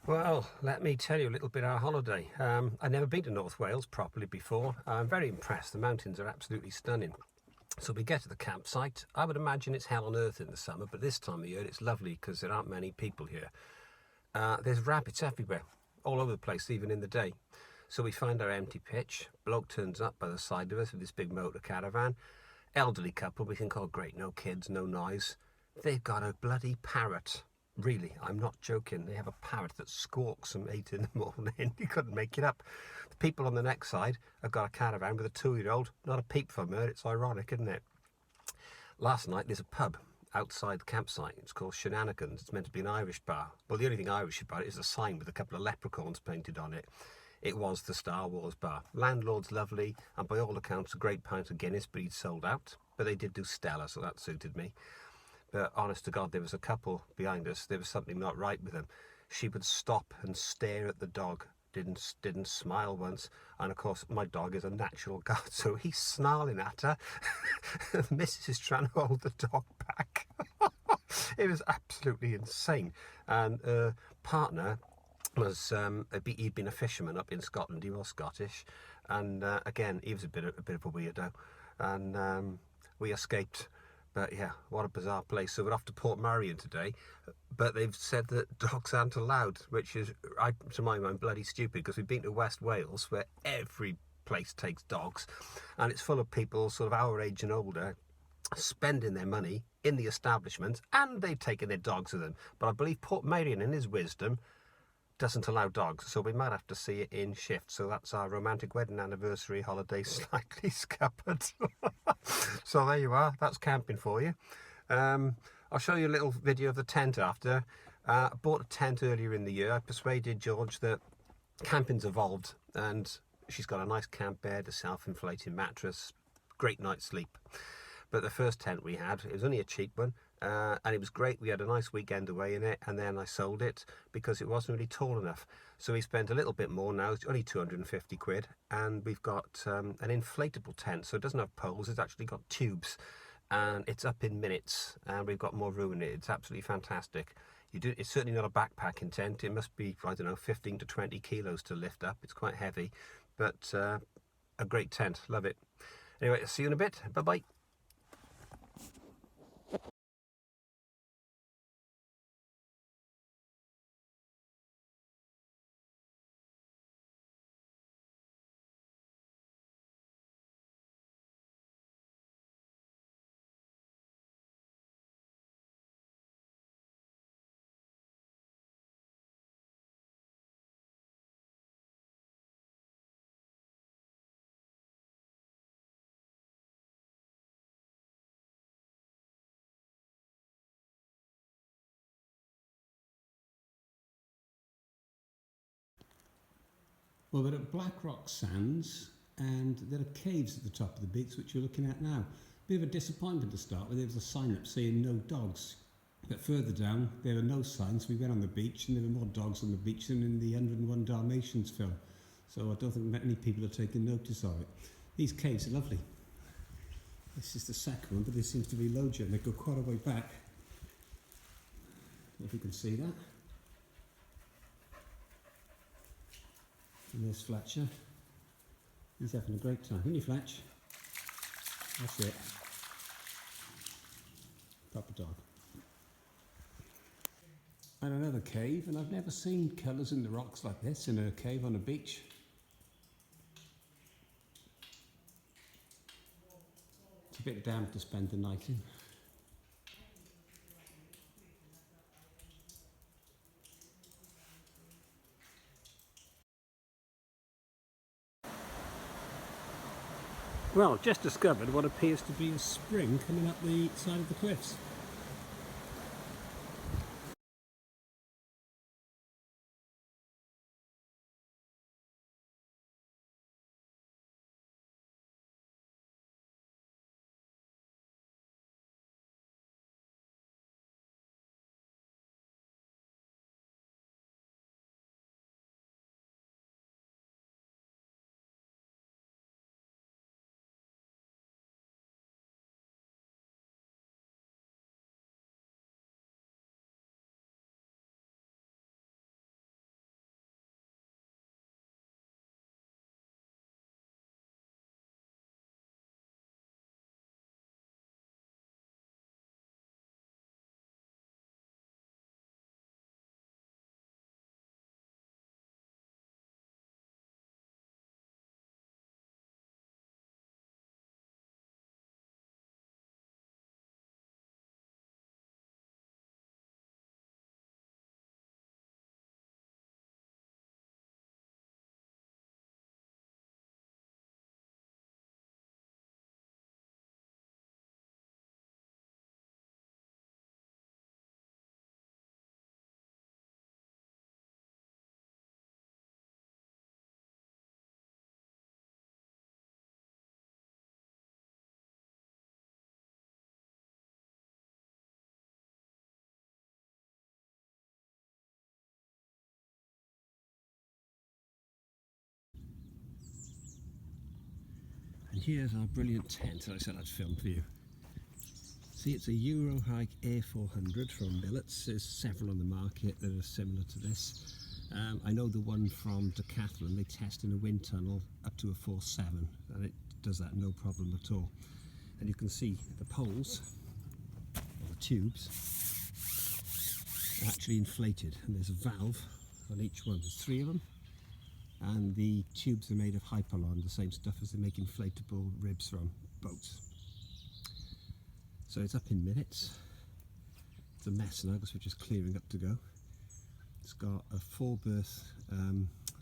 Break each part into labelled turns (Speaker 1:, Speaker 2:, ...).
Speaker 1: Well, let me tell you a little bit of our holiday. I've never been to North Wales properly before. I'm very impressed. The mountains are absolutely stunning. So we get to the campsite. I would imagine it's hell on earth in the summer, but this time of year it's lovely because there aren't many people here. There's rabbits everywhere, all over the place, even in the day. So we find our empty pitch. Bloke turns up by the side of us with this big motor caravan. Elderly couple, we think, oh great, no kids, no noise. They've got a bloody parrot. Really, I'm not joking. They have a parrot that squawks from 8 in the morning. You couldn't make it up. The people on the next side have got a caravan with a 2-year-old. Not a peep from her. It's ironic, isn't it? Last night, there's a pub outside the campsite. It's called Shenanigans. It's meant to be an Irish bar. Well, the only thing Irish about it is a sign with a couple of leprechauns painted on it. It was the Star Wars bar. Landlord's lovely, and by all accounts, a great pint of Guinness, but he'd sold out. But they did do Stella, so that suited me. But honest to God, there was a couple behind us. There was something not right with them. She would stop and stare at the dog. Didn't smile once. And of course, my dog is a natural guard, so he's snarling at her. The missus is trying to hold the dog back. It was absolutely insane. And partner was he'd been a fisherman up in Scotland. He was Scottish, and again, he was a bit of a weirdo. And we escaped. But yeah, what a bizarre place. So we're off to Port Marion today, but they've said that dogs aren't allowed, which is, to my mind, bloody stupid, because we've been to West Wales where every place takes dogs, and it's full of people sort of our age and older spending their money in the establishments, and they've taken their dogs with them. But I believe Port Marion, in his wisdom, doesn't allow dogs, so we might have to see it in shifts. So that's our romantic wedding anniversary holiday slightly scuppered. So there you are, that's camping for you. I'll show you a little video of the tent after. I bought a tent earlier in the year. I persuaded George that camping's evolved, and she's got a nice camp bed, a self-inflating mattress, great night's sleep. But the first tent we had, it was only a cheap one, and it was great. We had a nice weekend away in it, and then I sold it because it wasn't really tall enough. So we spent a little bit more now. It's only 250 quid, and we've got an inflatable tent. So it doesn't have poles, it's actually got tubes, and it's up in minutes, and we've got more room in it. It's absolutely fantastic. It's certainly not a backpacking tent. It must be, I don't know, 15 to 20 kilos to lift up. It's quite heavy, but a great tent. Love it. Anyway, see you in a bit. Bye-bye.
Speaker 2: Well, we're at Blackrock Sands, and there are caves at the top of the beach, which you're looking at now. Bit of a disappointment to start with. There was a sign up saying no dogs. But further down, there are no signs. We went on the beach, and there were more dogs on the beach than in the 101 Dalmatians film. So I don't think many people are taking notice of it. These caves are lovely. This is the second one, but there seems to be loads of them. They go quite a way back. If you can see that. And there's Fletcher. He's having a great time. Isn't he, Fletch? That's it. Proper dog. And another cave, and I've never seen colours in the rocks like this in a cave on a beach. It's a bit damp to spend the night in. Well, just discovered what appears to be a spring coming up the side of the cliffs.
Speaker 1: Here's our brilliant tent that I said I'd film for you. See, it's a Eurohike Air 400 from Billets. There's several on the market that are similar to this. I know the one from Decathlon, they test in a wind tunnel up to a 4.7, and it does that no problem at all. And you can see the poles, or the tubes, are actually inflated, and there's a valve on each one. There's 3 of them, and the tubes are made of Hypalon, the same stuff as they make inflatable ribs from boats. So it's up in minutes. It's a mess now because we're just clearing up to go. It's got a 4-berth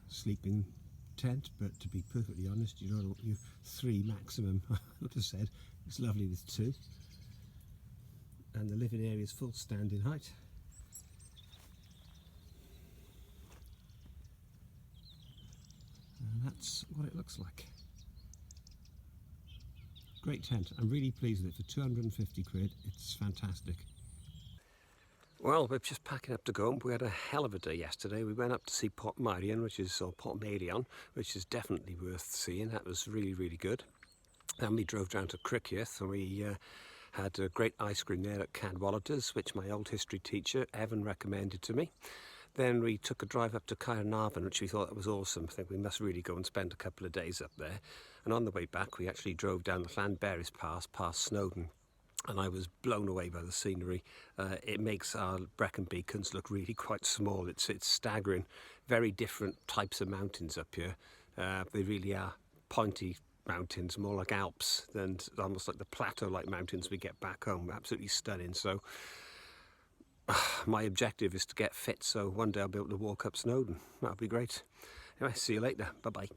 Speaker 1: sleeping tent, but to be perfectly honest, you know, 3 maximum. I would have said it's lovely with 2. And the living area is full standing height. And that's what it looks like. Great tent. I'm really pleased with it. For 250 quid, it's fantastic. Well, we're just packing up to go. We had a hell of a day yesterday. We went up to see Portmeirion, Portmeirion, which is definitely worth seeing. That was really, really good. Then we drove down to Criccieth, and we had a great ice cream there at Cadwallader's, which my old history teacher, Evan, recommended to me. Then we took a drive up to Caernarfon, which we thought was awesome. I think we must really go and spend a couple of days up there. And on the way back, we actually drove down the Llanberis Pass, past Snowdon. And I was blown away by the scenery. It makes our Brecon Beacons look really quite small. It's staggering. Very different types of mountains up here. They really are pointy mountains, more like Alps than almost like the plateau-like mountains we get back home. Absolutely stunning. So my objective is to get fit, so one day I'll be able to walk up Snowdon. That'll be great. Anyway, see you later. Bye-bye.